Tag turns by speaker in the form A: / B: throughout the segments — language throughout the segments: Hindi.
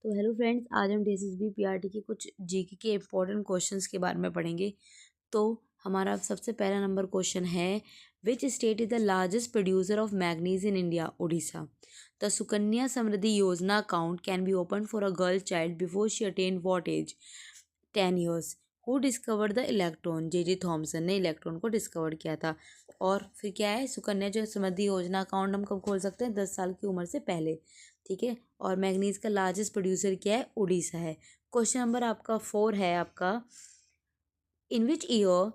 A: तो हेलो फ्रेंड्स, आज हम DSSB PRT के कुछ जीके के इम्पोर्टेंट क्वेश्चंस के बारे में पढ़ेंगे। तो हमारा सबसे पहला नंबर क्वेश्चन है, which state is the largest producer of manganese in India? Orissa. The Sukanya Samriddhi Yojana account can be open for a girl child before she attain what age? 10 years। Who discovered the electron? J Thomson ने इलेक्ट्रॉन को डिस्कवर किया था। और फिर क्या है, सुकन्या जो समृद्धि योजना अकाउंट हम कब खोल सकते हैं? 10 साल की उम्र से पहले। ठीक है। और मैग्नीज का लार्जेस्ट प्रोड्यूसर क्या है? उड़ीसा है। क्वेश्चन नंबर आपका 4 है आपका, in which year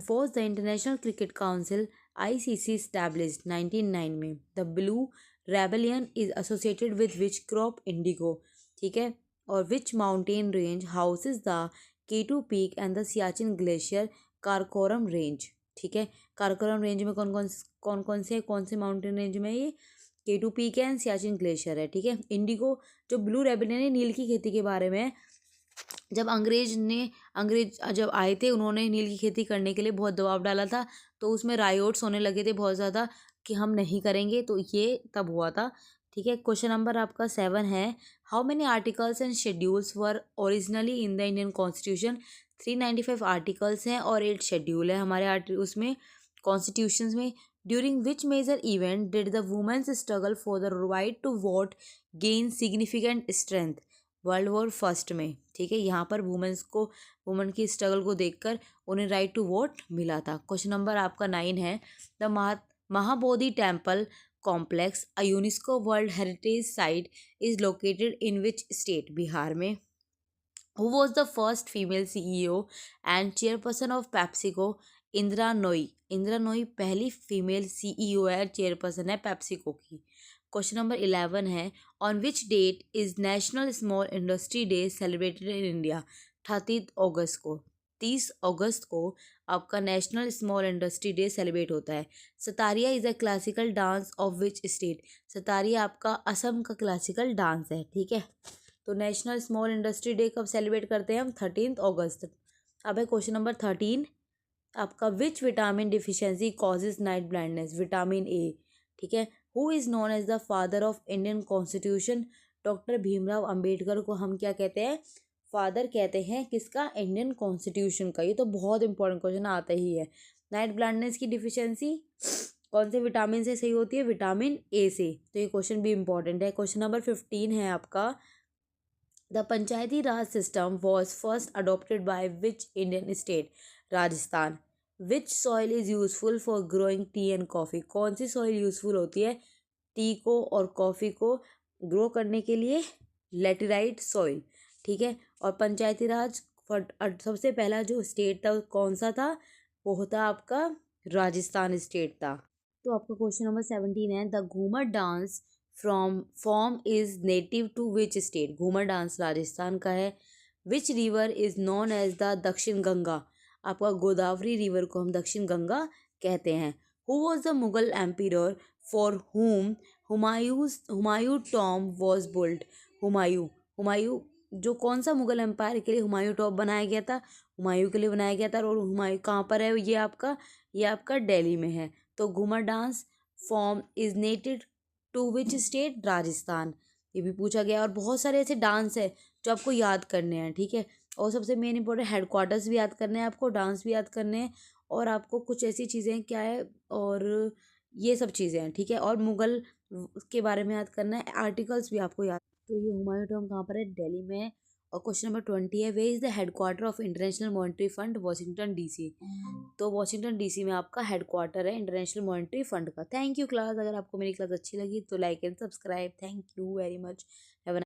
A: was the international cricket council ICC established? 1909 में। The blue rebellion is associated with which crop? Indigo. ठीक है। और which mountain range houses the K2 peak and the Siachen glacier? Karakoram range. ठीक है। कारकोरम रेंज में कौन से माउंटेन रेंज में ये? K2 पीक है एंड सियाचिन ग्लेशियर है। ठीक है। इंडिगो जो ब्लू रेबेलियन है, नील की खेती के बारे में है। जब अंग्रेज जब आए थे, उन्होंने नील की खेती करने के लिए बहुत दबाव डाला था, तो उसमें रायोट्स होने लगे थे बहुत ज़्यादा कि हम नहीं करेंगे, तो ये तब हुआ था। ठीक है। क्वेश्चन नंबर आपका 7 है, how many articles and schedules were originally in the Indian constitution? 395 articles हैं और 8 शेड्यूल है हमारे उसमें कॉन्स्टिट्यूशन में। During which major event did the women's struggle for the right to vote gain significant strength? World war first में। ठीक है। यहाँ पर वुमेन की स्ट्रगल को देखकर उन्हें राइट टू वोट मिला था। क्वेश्चन नंबर आपका 9 है, the Mahabodhi temple complex a UNESCO world heritage site is located in which state? Bihar में। Who was the first female CEO and chairperson of PepsiCo? Indira Nooyi. Indira Nooyi पहली फीमेल CEO है, चेयरपर्सन है पेप्सिको की। क्वेश्चन नंबर 11 है, on which date is national small industry day celebrated in India? 30 अगस्त को। 30 अगस्त को आपका national small industry day celebrate होता है। Sattriya is a classical dance of which state? Sattriya आपका असम का क्लासिकल डांस है। ठीक है। तो नेशनल स्मॉल इंडस्ट्री डे कब सेलिब्रेट करते हैं हम? 13 अगस्त। अब है क्वेश्चन नंबर 13 आपका, which vitamin deficiency causes night blindness? Vitamin A. ठीक है। Who is known as the father of Indian constitution? Doctor Bhimrao Ambedkar को हम क्या कहते हैं? फादर कहते हैं किसका? इंडियन कॉन्स्टिट्यूशन का। ये तो बहुत इंपॉर्टेंट क्वेश्चन आता ही है। नाइट ब्लाइंडनेस की डिफिशियंसी कौन से विटामिन से सही होती है? विटामिन ए से। तो ये क्वेश्चन भी इंपॉर्टेंट है। क्वेश्चन नंबर 15 है आपका, the Panchayati Raj system was first adopted by which Indian state? Rajasthan. Which soil is useful for growing T and coffee? कौन सी सॉइल यूजफुल होती है टी को और कॉफ़ी को ग्रो करने के लिए? Laterite soil. ठीक है। और पंचायती राज सबसे पहला जो स्टेट था कौन सा था? वो था आपका राजस्थान स्टेट था। तो आपका क्वेश्चन नंबर 17 है, the Ghoomar dance from form is native to which state? Ghoomar dance Rajasthan का है। Which river is known as the Dakshin Ganga? आपका गोदावरी रिवर को हम दक्षिण गंगा कहते हैं। Who was the Mughal emperor for whom Humayun tomb was built? Humayun. Humayun जो कौन सा मुगल एम्पायर के लिए हुमायूं टॉप बनाया गया था? हुमायूं के लिए बनाया गया था। और हुमायूं कहाँ पर है? ये आपका दिल्ली में है। तो Ghoomar dance form is native to which state? Rajasthan. ये भी पूछा गया। और बहुत सारे ऐसे डांस है जो आपको याद करने हैं। ठीक है। और सबसे मेन इंपॉर्टेंट हेडक्वार्टर्स भी याद करने हैं आपको, डांस भी याद करने हैं, और आपको कुछ ऐसी चीज़ें क्या है, और ये सब चीज़ें हैं। ठीक है। और मुगल के बारे में याद करना है, आर्टिकल्स भी आपको याद। तो ये हुमायूं टॉम कहाँ पर है? दिल्ली में है। और क्वेश्चन नंबर 20 है, वे is the headquarter of international monetary fund? Washington DC। तो वॉशिंगटन DC में आपका हेडक्वार्टर है इंटरनेशनल मॉनेटरी फंड का। Thank you class. अगर आपको मेरी क्लास अच्छी लगी तो like and subscribe. Thank you very much. Have